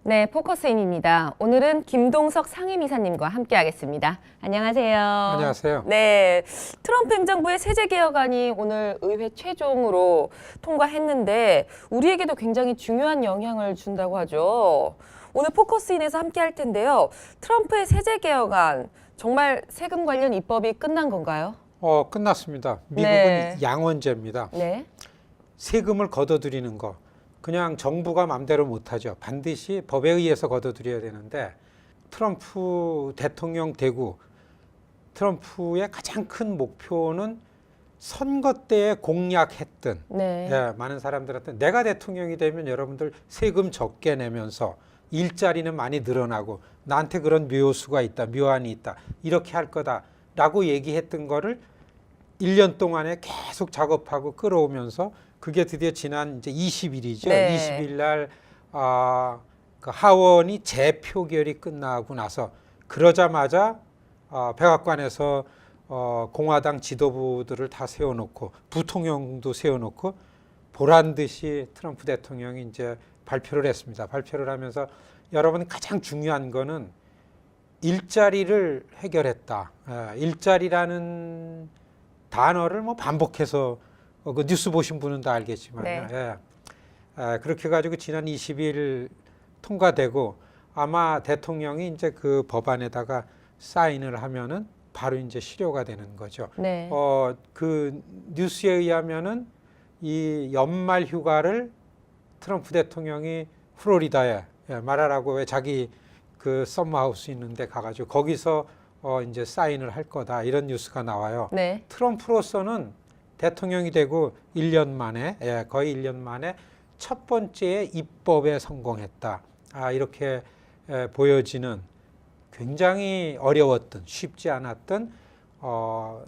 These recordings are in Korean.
네, 포커스인입니다. 오늘은 김동석 상임이사님과 함께하겠습니다. 안녕하세요. 안녕하세요. 네, 트럼프 행정부의 세제 개혁안이 오늘 의회 최종으로 통과했는데 우리에게도 굉장히 중요한 영향을 준다고 하죠. 오늘 포커스인에서 함께할 텐데요. 트럼프의 세제 개혁안 정말 세금 관련 입법이 끝난 건가요? 끝났습니다. 미국은 네. 양원제입니다. 네. 세금을 걷어들이는 거 그냥 정부가 마음대로 못하죠. 반드시 법에 의해서 걷어들여야 되는데 트럼프 대통령 되고 트럼프의 가장 큰 목표는 선거 때에 공약했던 네. 많은 사람들한테 내가 대통령이 되면 여러분들 세금 적게 내면서 일자리는 많이 늘어나고 나한테 그런 묘수가 있다, 묘안이 있다 이렇게 할 거다라고 얘기했던 거를 1년 동안에 계속 작업하고 끌어오면서 그게 드디어 지난 이제 20일이죠. 네. 20일 날 그 하원이 재표결이 끝나고 나서 그러자마자 백악관에서 공화당 지도부들을 다 세워놓고 부통령도 세워놓고 보란 듯이 트럼프 대통령이 이제 발표를 했습니다. 발표를 하면서 여러분 가장 중요한 거는 일자리를 해결했다. 일자리라는 단어를 뭐 반복해서 그 뉴스 보신 분은 다 알겠지만 네. 그렇게 해가지고 지난 20일 통과되고 아마 대통령이 이제 그 법안에다가 사인을 하면은 바로 이제 실효가 되는 거죠. 네. 그 뉴스에 의하면은 이 연말 휴가를 트럼프 대통령이 플로리다에 말하라고 왜 자기 그 썸머하우스 있는데 가가지고 거기서 이제 사인을 할 거다 이런 뉴스가 나와요. 네. 트럼프로서는 대통령이 되고 1년 만에 거의 1년 만에 첫 번째 입법에 성공했다. 이렇게 보여지는 굉장히 어려웠던 쉽지 않았던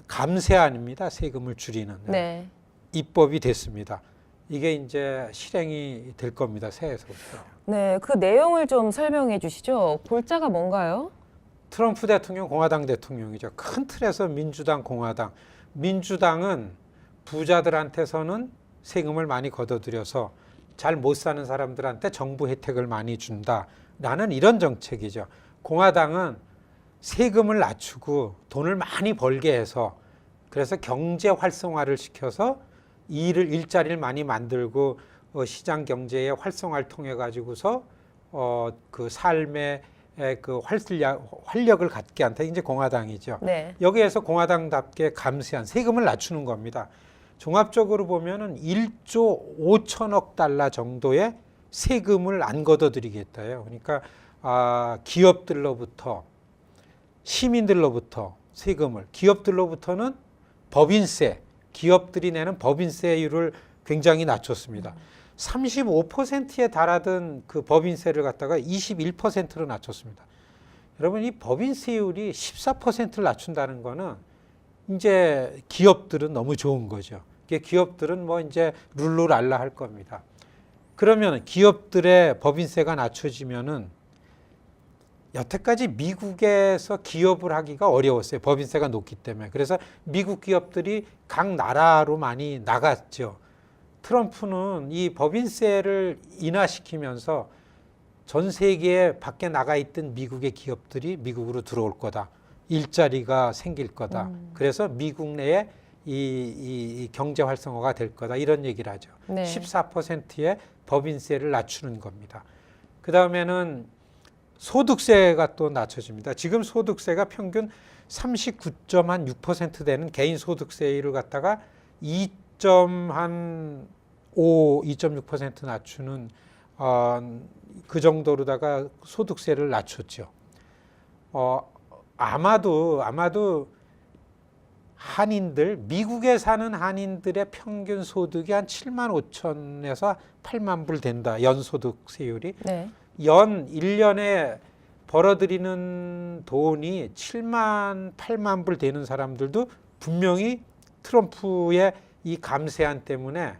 감세안입니다. 세금을 줄이는 네. 입법이 됐습니다. 이게 이제 실행이 될 겁니다. 새해서부터. 네, 그 내용을 좀 설명해 주시죠. 골자가 뭔가요? 트럼프 대통령 공화당 대통령이죠. 큰 틀에서 민주당 공화당. 민주당은 부자들한테서는 세금을 많이 걷어들여서 잘 못 사는 사람들한테 정부 혜택을 많이 준다라는 이런 정책이죠. 공화당은 세금을 낮추고 돈을 많이 벌게 해서 그래서 경제 활성화를 시켜서 일자리를 많이 만들고 시장 경제의 활성화를 통해 가지고서 그 삶의 그 활력을 갖게 한다. 이제 공화당이죠. 네. 여기에서 공화당답게 감세한 세금을 낮추는 겁니다. 종합적으로 보면은 1조 5천억 달러 정도의 세금을 안 걷어들이겠다요. 그러니까 기업들로부터 시민들로부터 세금을 기업들로부터는 법인세 기업들이 내는 법인세율을 굉장히 낮췄습니다. 35%에 달하던 그 법인세를 갖다가 21%로 낮췄습니다. 여러분 이 법인세율이 14%를 낮춘다는 거는 이제 기업들은 너무 좋은 거죠. 기업들은 뭐 이제 룰루랄라 할 겁니다. 그러면 기업들의 법인세가 낮춰지면은 여태까지 미국에서 기업을 하기가 어려웠어요. 법인세가 높기 때문에. 그래서 미국 기업들이 각 나라로 많이 나갔죠. 트럼프는 이 법인세를 인하시키면서 전 세계에 밖에 나가 있던 미국의 기업들이 미국으로 들어올 거다. 일자리가 생길 거다. 그래서 미국 내에 이 경제 활성화가 될 거다. 이런 얘기를 하죠. 네. 14%의 법인세를 낮추는 겁니다. 그 다음에는 소득세가 또 낮춰집니다. 지금 소득세가 평균 39.6% 되는 개인 소득세율을 갖다가 2.6% 낮추는 그 정도로다가 소득세를 낮췄죠. 아마도 한인들 미국에 사는 한인들의 평균 소득이 한 7만 5천에서 8만 불 된다. 연소득세율이. 네. 연 1년에 벌어들이는 돈이 7만 8만 불 되는 사람들도 분명히 트럼프의 이 감세안 때문에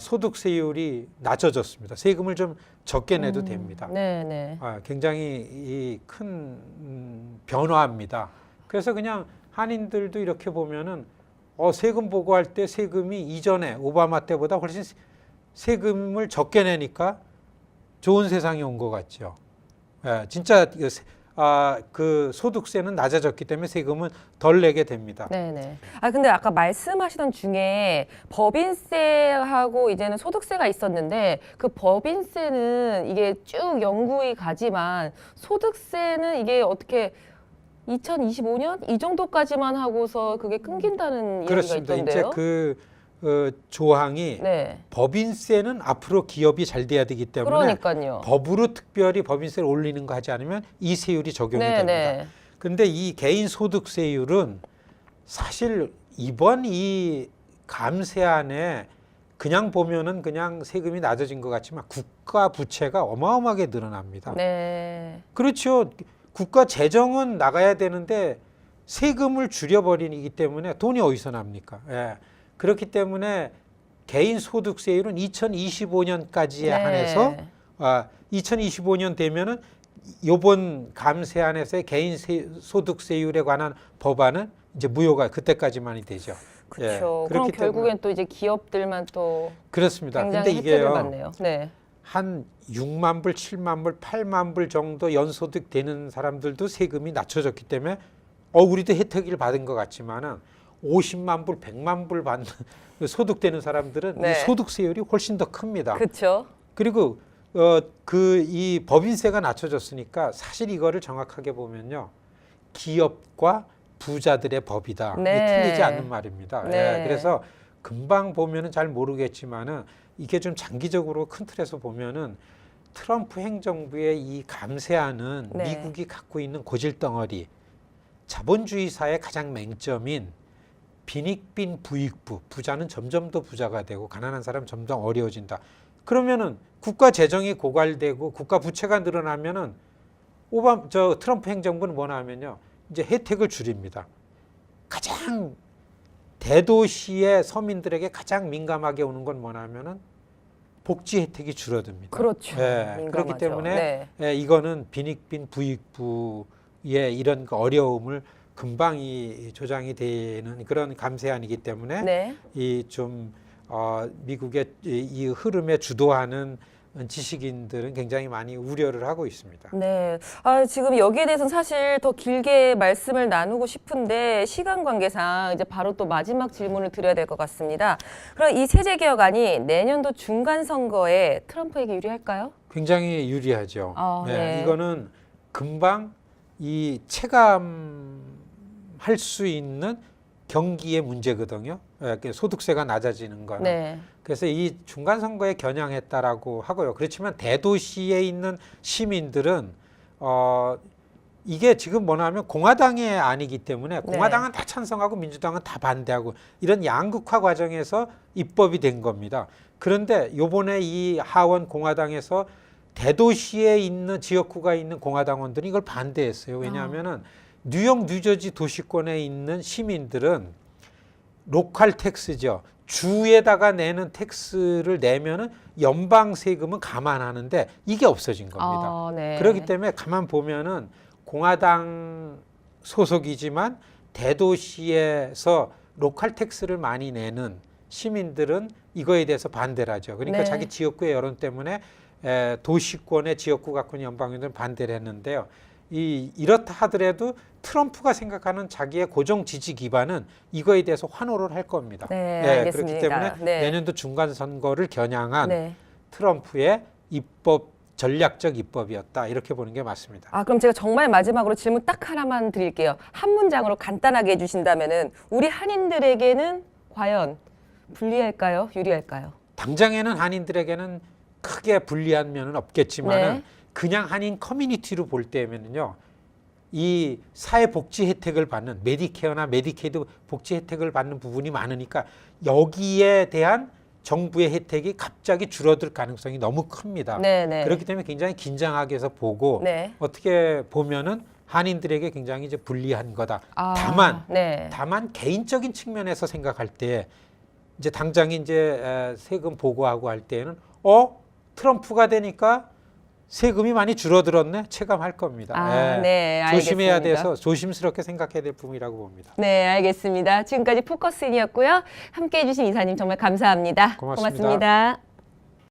소득세율이 낮아졌습니다. 세금을 좀 적게 내도 됩니다. 네. 굉장히 큰 변화입니다. 그래서 그냥 한인들도 이렇게 보면은 세금 보고할 때 세금이 이전에 오바마 때보다 훨씬 세금을 적게 내니까 좋은 세상이 온 것 같죠. 예, 진짜 그 소득세는 낮아졌기 때문에 세금은 덜 내게 됩니다. 네네. 아 근데 아까 말씀하시던 중에 법인세하고 이제는 소득세가 있었는데 그 법인세는 이게 쭉 영구히 가지만 소득세는 이게 어떻게 2025년 이 정도까지만 하고서 그게 끊긴다는 이야기가 그렇습니다. 있던데요. 이제 그 조항이 네. 법인세는 앞으로 기업이 잘 돼야 되기 때문에 그러니까요. 법으로 특별히 법인세를 올리는 거 하지 않으면 이 세율이 적용이 됩니다. 네네. 그런데 이 개인 소득세율은 사실 이번 이 감세안에 그냥 보면은 그냥 세금이 낮아진 것 같지만 국가 부채가 어마어마하게 늘어납니다. 네. 그렇죠. 국가 재정은 나가야 되는데 세금을 줄여버리기 때문에 돈이 어디서 납니까? 예. 그렇기 때문에 개인 소득세율은 2025년까지에 네. 한해서 2025년 되면은 요번 감세안에서의 개인 소득세율에 관한 법안은 이제 무효가 그때까지만이 되죠. 그렇죠. 그럼 그렇기 결국엔 또 이제 기업들만 또 그렇습니다. 굉장히 근데 혜택을 이게요. 받네요. 네. 한 6만 불, 7만 불, 8만 불 정도 연소득 되는 사람들도 세금이 낮춰졌기 때문에 우리도 혜택을 받은 것 같지만은 50만 불, 100만 불 받는 소득되는 사람들은 네. 이 소득세율이 훨씬 더 큽니다. 그렇죠. 그리고 이 법인세가 낮춰졌으니까 사실 이거를 정확하게 보면요. 기업과 부자들의 법이다. 네. 이게 틀리지 않는 말입니다. 네. 그래서 금방 보면은 잘 모르겠지만은 이게 좀 장기적으로 큰 틀에서 보면은 트럼프 행정부의 이 감세안은 네. 미국이 갖고 있는 고질덩어리, 자본주의 사의 가장 맹점인 빈익빈 부익부, 부자는 점점 더 부자가 되고 가난한 사람은 점점 어려워진다. 그러면은 국가 재정이 고갈되고 국가 부채가 늘어나면은 트럼프 행정부는 뭐냐 하면요. 이제 혜택을 줄입니다. 가장 대도시의 서민들에게 가장 민감하게 오는 건 뭐냐 하면은 복지 혜택이 줄어듭니다. 그렇죠. 그렇기 민감하죠. 때문에 네. 이거는 빈익빈 부익부의 이런 그 어려움을 금방 이 조장이 되는 그런 감세안이기 때문에 네. 이 좀 미국의 이 흐름에 주도하는 지식인들은 굉장히 많이 우려를 하고 있습니다. 네. 지금 여기에 대해서는 사실 더 길게 말씀을 나누고 싶은데 시간 관계상 이제 바로 또 마지막 질문을 드려야 될 것 같습니다. 그럼 이 세제 개혁안이 내년도 중간 선거에 트럼프에게 유리할까요? 굉장히 유리하죠. 네. 이거는 금방 이 체감할 수 있는 경기의 문제거든요. 소득세가 낮아지는 거는. 네. 그래서 이 중간 선거에 겨냥했다라고 하고요. 그렇지만 대도시에 있는 시민들은 이게 지금 뭐냐면 공화당의 안이기 때문에 공화당은 다 찬성하고 민주당은 다 반대하고 이런 양극화 과정에서 입법이 된 겁니다. 그런데 요번에 이 하원 공화당에서 대도시에 있는 지역구가 있는 공화당원들이 이걸 반대했어요. 왜냐하면은 뉴욕, 뉴저지 도시권에 있는 시민들은 로컬 텍스죠. 주에다가 내는 텍스를 내면은 연방 세금은 감안하는데 이게 없어진 겁니다. 네. 그렇기 때문에 가만 보면은 공화당 소속이지만 대도시에서 로컬 텍스를 많이 내는 시민들은 이거에 대해서 반대를 하죠. 그러니까 네. 자기 지역구의 여론 때문에 도시권의 지역구 갖고 있는 연방의원들은 반대를 했는데요. 이렇다 하더라도 트럼프가 생각하는 자기의 고정 지지 기반은 이거에 대해서 환호를 할 겁니다. 네, 알겠습니다. 그렇기 때문에 네. 내년도 중간 선거를 겨냥한 네. 트럼프의 전략적 입법이었다 이렇게 보는 게 맞습니다. 그럼 제가 정말 마지막으로 질문 딱 하나만 드릴게요. 한 문장으로 간단하게 해주신다면은 우리 한인들에게는 과연 불리할까요? 유리할까요? 당장에는 한인들에게는 크게 불리한 면은 없겠지만은 네. 그냥 한인 커뮤니티로 볼 때면은요. 이 사회복지 혜택을 받는 메디케어나 메디케이드 복지 혜택을 받는 부분이 많으니까 여기에 대한 정부의 혜택이 갑자기 줄어들 가능성이 너무 큽니다. 네네. 그렇기 때문에 굉장히 긴장하게 해서 보고 네. 어떻게 보면은 한인들에게 굉장히 이제 불리한 거다. 네. 다만 개인적인 측면에서 생각할 때 이제 당장에 이제 세금 보고하고 할 때는 트럼프가 되니까 세금이 많이 줄어들었네 체감할 겁니다. 네, 알겠습니다. 조심해야 돼서 조심스럽게 생각해야 될 부분이라고 봅니다. 네, 알겠습니다. 지금까지 포커스인이었고요. 함께해 주신 이사님 정말 감사합니다. 고맙습니다. 고맙습니다.